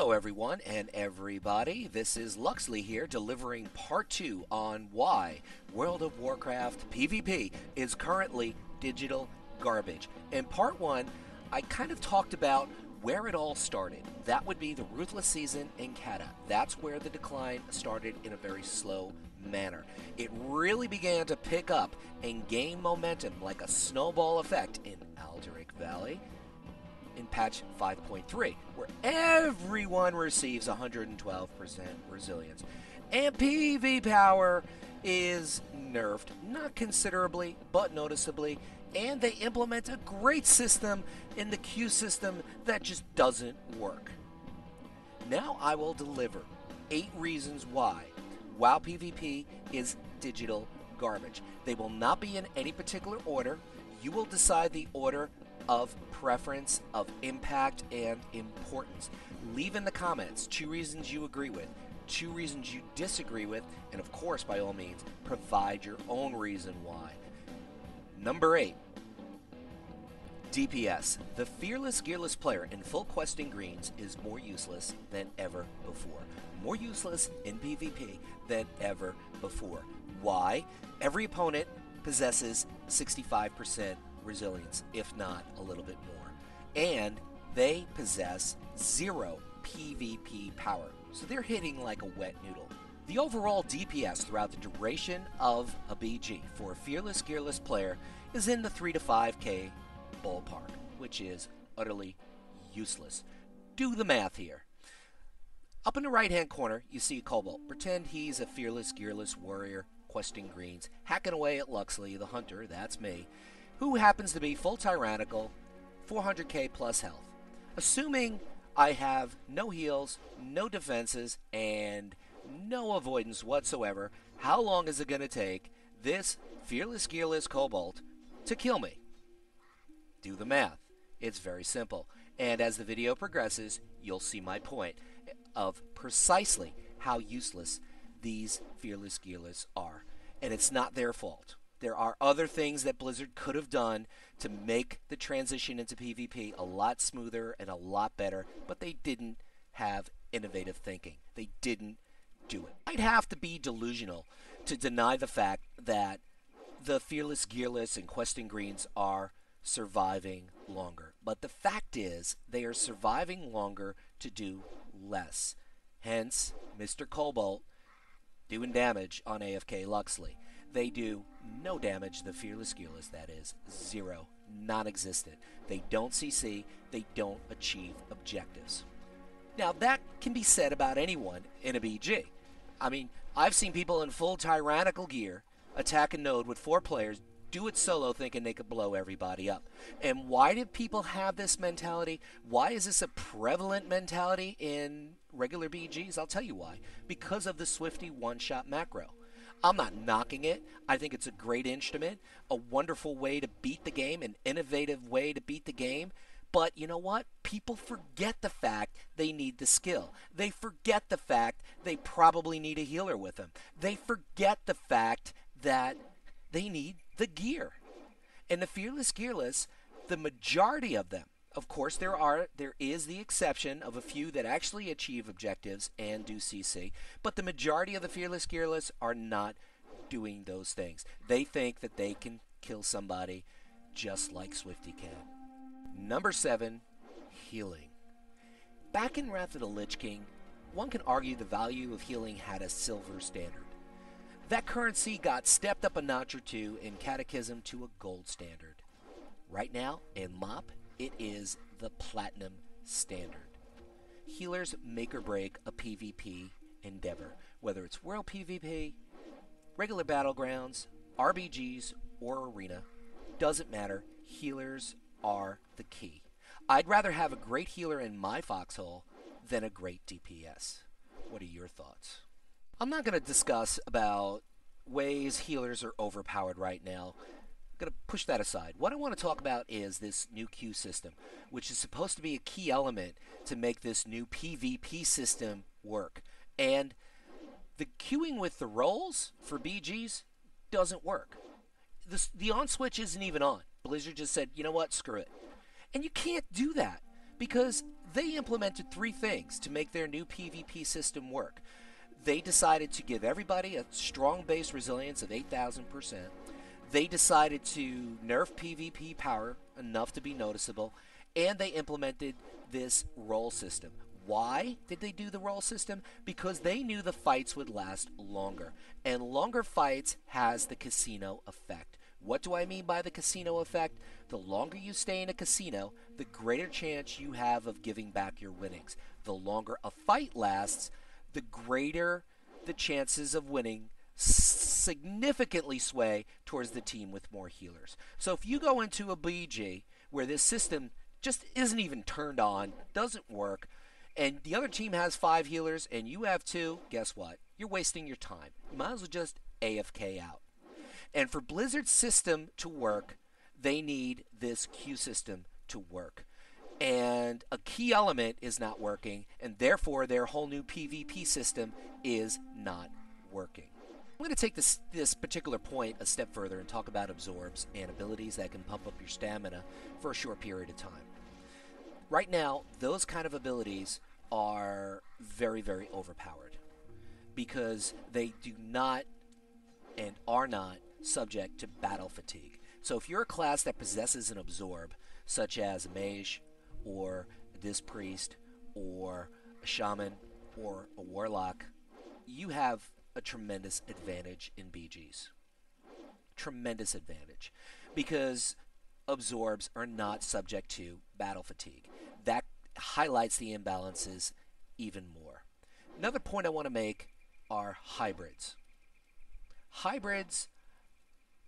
Hello everyone and everybody, this is Luxley here delivering part 2 on why World of Warcraft PvP is currently digital garbage. In part 1, I kind of talked about where it all started. That would be the Ruthless Season in Kata. That's where the decline started in a very slow manner. It really began to pick up and gain momentum like a snowball effect in Alderac Valley in patch 5.3, where everyone receives 112% resilience. And PV power is nerfed, not considerably, but noticeably, and they implement a great system in the Q system that just doesn't work. Now I will deliver 8 reasons why WoW PvP is digital garbage. They will not be in any particular order. You will decide the order of preference, of impact, and importance. Leave in the comments 2 reasons you agree with, 2 reasons you disagree with, and of course, by all means, provide your own reason why. Number 8. DPS. The fearless, gearless player in full questing greens is more useless than ever before. More useless in PvP than ever before. Why? Every opponent possesses 65% resilience, if not a little bit more. And they possess 0 PvP power. So they're hitting like a wet noodle. The overall DPS throughout the duration of a BG for a fearless, gearless player is in the 3 to 5k ballpark, which is utterly useless. Do the math here. Up in the right hand corner, you see a Cobalt. Pretend he's a fearless, gearless warrior questing greens, hacking away at Luxley, the hunter, that's me, who happens to be full tyrannical, 400k plus health. Assuming I have no heals, no defenses, and no avoidance whatsoever, how long is it going to take this fearless, gearless Cobalt to kill me? Do the math. It's very simple. And as the video progresses, you'll see my point of precisely how useless these fearless, gearless are. And it's not their fault. There are other things that Blizzard could have done to make the transition into PvP a lot smoother and a lot better, but they didn't have innovative thinking. They didn't do it. I'd have to be delusional to deny the fact that the fearless, gearless, and questing greens are surviving longer. But the fact is, they are surviving longer to do less. Hence, Mr. Cobalt doing damage on AFK Luxley. They do no damage, the fearless, gearless, that is, 0, non-existent. They don't CC, they don't achieve objectives. Now, that can be said about anyone in a BG. I mean, I've seen people in full tyrannical gear attack a node with 4 players, do it solo thinking they could blow everybody up. And why do people have this mentality? Why is this a prevalent mentality in regular BGs? I'll tell you why. Because of the Swifty one-shot macro. I'm not knocking it. I think it's a great instrument, a wonderful way to beat the game, an innovative way to beat the game. But you know what? People forget the fact they need the skill. They forget the fact they probably need a healer with them. They forget the fact that they need the gear. And the fearless, gearless, the majority of them, of course, there is the exception of a few that actually achieve objectives and do CC, but the majority of the fearless, gearless are not doing those things. They think that they can kill somebody just like Swifty can. Number 7, healing. Back in Wrath of the Lich King, one can argue the value of healing had a silver standard. That currency got stepped up a notch or 2 in Catechism to a gold standard. Right now, in MoP, it is the platinum standard. Healers make or break a PvP endeavor, whether it's World PvP, regular battlegrounds, RBGs, or arena. Doesn't matter, healers are the key. I'd rather have a great healer in my foxhole than a great DPS. What are your thoughts? I'm not going to discuss about ways healers are overpowered right now. I'm going to push that aside. What I want to talk about is this new Q system, which is supposed to be a key element to make this new PvP system work. And the queuing with the roles for BGs doesn't work. The on switch isn't even on. Blizzard just said, you know what, screw it. And you can't do that Because they implemented three things to make their new PvP system work. They decided to give everybody a strong base resilience of 8,000%. They decided to nerf PvP power enough to be noticeable, and they implemented this role system. Why did they do the role system? Because they knew the fights would last longer, and longer fights has the casino effect. What do I mean by the casino effect? The longer you stay in a casino, the greater chance you have of giving back your winnings. The longer a fight lasts, the greater the chances of winning significantly sway towards the team with more healers. So if you go into a BG where this system just isn't even turned on, doesn't work, and the other team has 5 healers and you have 2, guess what? You're wasting your time. You might as well just AFK out. And for Blizzard's system to work, they need this queue system to work. And a key element is not working, and therefore their whole new PvP system is not working. I'm going to take this particular point a step further and talk about absorbs and abilities that can pump up your stamina for a short period of time. Right now, those kind of abilities are very, very overpowered because they do not and are not subject to battle fatigue. So if you're a class that possesses an absorb, such as a mage, or a disc priest, or a shaman, or a warlock, you have a tremendous advantage in BGs. Tremendous advantage. Because absorbs are not subject to battle fatigue. That highlights the imbalances even more. Another point I want to make are hybrids. Hybrids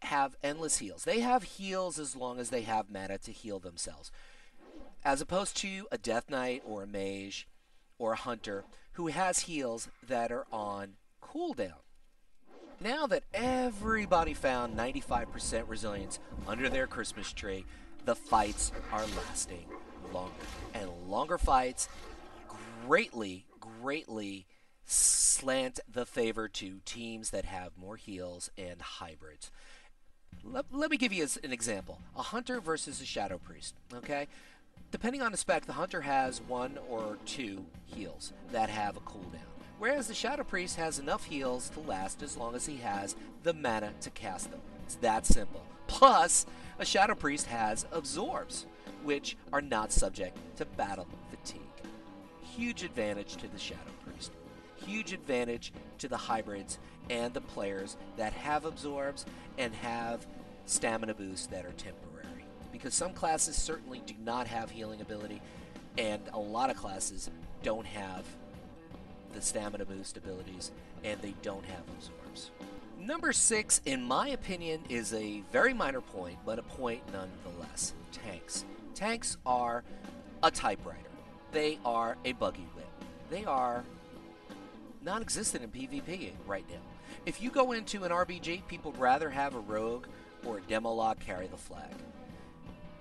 have endless heals. They have heals as long as they have mana to heal themselves, as opposed to a Death Knight or a Mage or a Hunter who has heals that are on cooldown. Now that everybody found 95% resilience under their Christmas tree, the fights are lasting longer. And longer fights greatly slant the favor to teams that have more heals and hybrids. Let me give you an example. A Hunter versus a Shadow Priest, okay? Depending on the spec, the Hunter has 1 or 2 heals that have a cooldown, whereas the Shadow Priest has enough heals to last as long as he has the mana to cast them. It's that simple. Plus, a Shadow Priest has absorbs, which are not subject to battle fatigue. Huge advantage to the Shadow Priest. Huge advantage to the hybrids and the players that have absorbs and have stamina boosts that are temporary. Because some classes certainly do not have healing ability, and a lot of classes don't have the stamina boost abilities, and they don't have absorbs. Number 6, in my opinion, is a very minor point, but a point nonetheless. Tanks. Tanks are a typewriter. They are a buggy whip. They are non-existent in PvP right now. If you go into an RBG, people would rather have a rogue or a demo log carry the flag.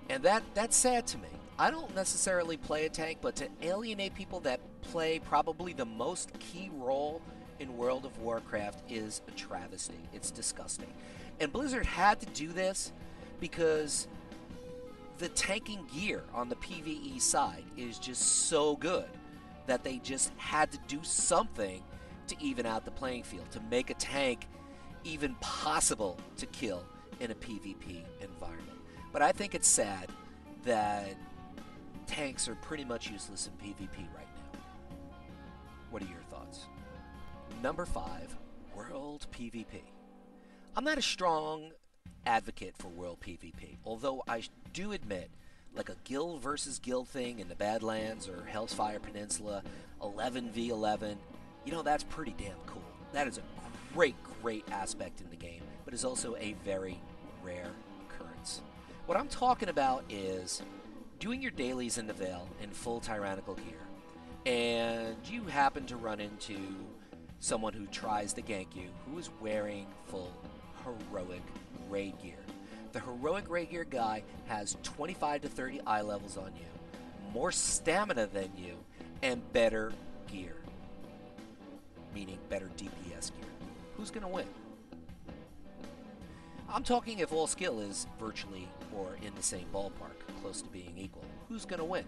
And that's sad to me. I don't necessarily play a tank, but to alienate people that play probably the most key role in World of Warcraft is a travesty. It's disgusting. And Blizzard had to do this because the tanking gear on the PvE side is just so good that they just had to do something to even out the playing field, to make a tank even possible to kill in a PvP environment. But I think it's sad that tanks are pretty much useless in PvP right now. What are your thoughts? Number 5, World PvP. I'm not a strong advocate for World PvP, although I do admit, like a guild versus guild thing in the Badlands or Hellfire Peninsula, 11v11, you know, that's pretty damn cool. That is a great aspect in the game, but is also a very rare occurrence. What I'm talking about is doing your dailies in the Vale in full tyrannical gear, and you happen to run into someone who tries to gank you who is wearing full heroic raid gear. The heroic raid gear guy has 25 to 30 eye levels on you, more stamina than you, and better gear. Meaning better DPS gear. Who's going to win? I'm talking if all skill is virtually or in the same ballpark, close to being equal. Who's going to win?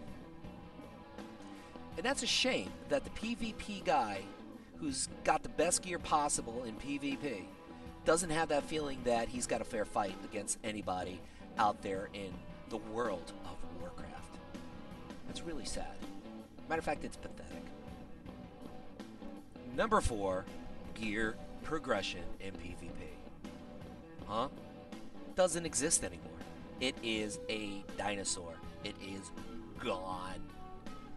And that's a shame that the PvP guy who's got the best gear possible in PvP doesn't have that feeling that he's got a fair fight against anybody out there in the world of Warcraft. That's really sad. Matter of fact, it's pathetic. Number 4, gear progression in PvP. Huh? Doesn't exist anymore. It is a dinosaur. It is gone.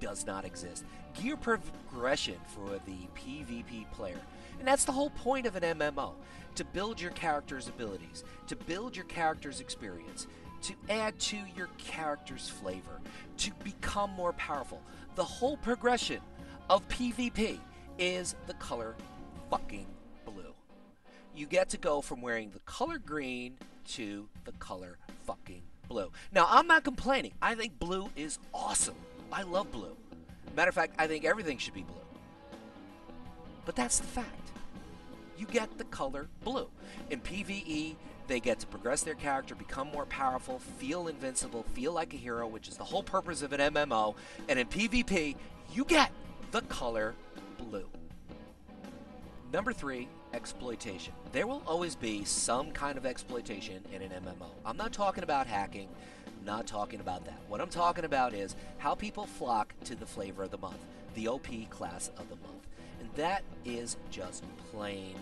Does not exist. Gear progression for the PvP player. And that's the whole point of an MMO. To build your character's abilities. To build your character's experience. To add to your character's flavor. To become more powerful. The whole progression of PvP is the color fucking blue. You get to go from wearing the color green to the color fucking blue. Now, I'm not complaining. I think blue is awesome. I love blue. Matter of fact, I think everything should be blue. But that's the fact. You get the color blue. In PvE, they get to progress their character, become more powerful, feel invincible, feel like a hero, which is the whole purpose of an MMO. And in PvP, you get the color blue. Number 3, exploitation. There will always be some kind of exploitation in an MMO. I'm not talking about hacking. I'm not talking about that. What I'm talking about is how people flock to the flavor of the month, the OP class of the month. And that is just plain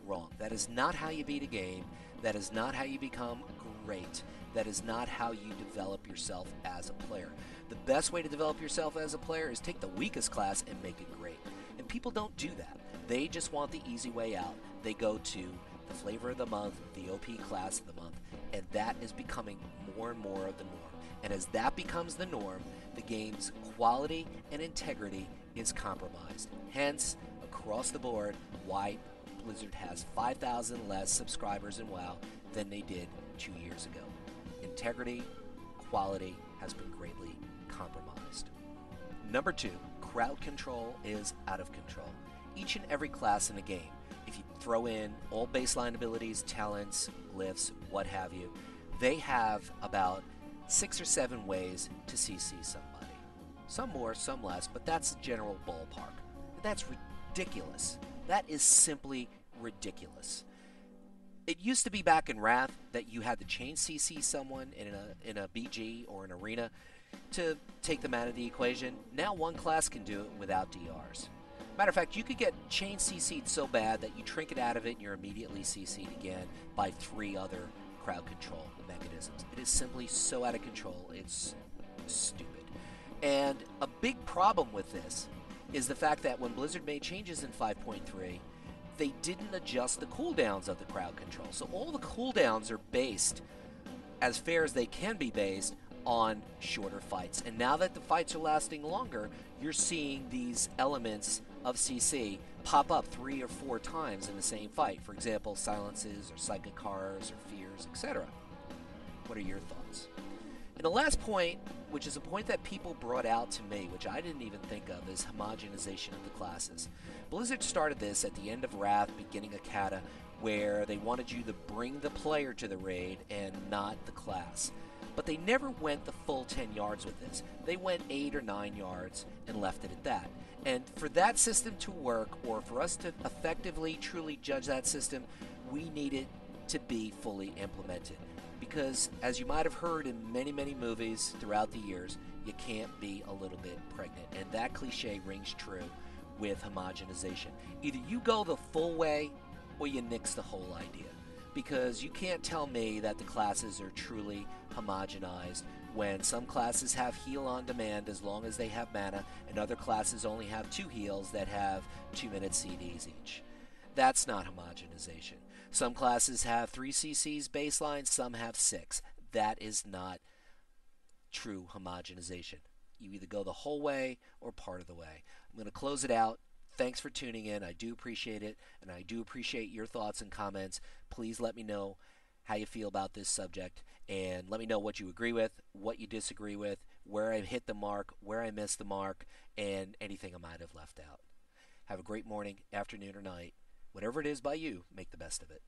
wrong. That is not how you beat a game. That is not how you become great. That is not how you develop yourself as a player. The best way to develop yourself as a player is take the weakest class and make it great. And people don't do that. They just want the easy way out. They go to the flavor of the month, the OP class of the month, and that is becoming more and more of the norm. And as that becomes the norm, the game's quality and integrity is compromised. Hence, across the board, why Blizzard has 5,000 less subscribers in WoW than they did 2 years ago. Integrity, quality has been greatly compromised. Number 2, crowd control is out of control. Each and every class in the game, if you throw in all baseline abilities, talents, glyphs, what have you, they have about 6 or 7 ways to CC somebody. Some more, some less, but that's the general ballpark. That's ridiculous. That is simply ridiculous. It used to be back in Wrath that you had to chain CC someone in a BG or an arena to take them out of the equation. Now one class can do it without DRs. Matter of fact, you could get chain CC'd so bad that you trinket out of it and you're immediately CC'd again by 3 other crowd control mechanisms. It is simply so out of control, it's stupid. And a big problem with this is the fact that when Blizzard made changes in 5.3, they didn't adjust the cooldowns of the crowd control. So all the cooldowns are based, as fair as they can be based, on shorter fights. And now that the fights are lasting longer, you're seeing these elements of CC pop up 3 or 4 times in the same fight. For example, silences or psychic horrors or fears, etc. What are your thoughts? And the last point, which is a point that people brought out to me, which I didn't even think of, is homogenization of the classes. Blizzard started this at the end of Wrath, beginning of Kata, where they wanted you to bring the player to the raid and not the class. But they never went the full 10 yards with this. They went 8 or 9 yards and left it at that. And for that system to work, or for us to effectively, truly judge that system, we need it to be fully implemented. Because, as you might have heard in many, many movies throughout the years, you can't be a little bit pregnant. And that cliche rings true with homogenization. Either you go the full way, or you nix the whole idea. Because you can't tell me that the classes are truly homogenized when some classes have heal on demand as long as they have mana, and other classes only have 2 heals that have 2-minute CDs each. That's not homogenization. Some classes have 3 CCs baseline, some have 6. That is not true homogenization. You either go the whole way or part of the way. I'm going to close it out. Thanks for tuning in. I do appreciate it, and I do appreciate your thoughts and comments. Please let me know how you feel about this subject, and let me know what you agree with, what you disagree with, where I hit the mark, where I missed the mark, and anything I might have left out. Have a great morning, afternoon, or night. Whatever it is by you, make the best of it.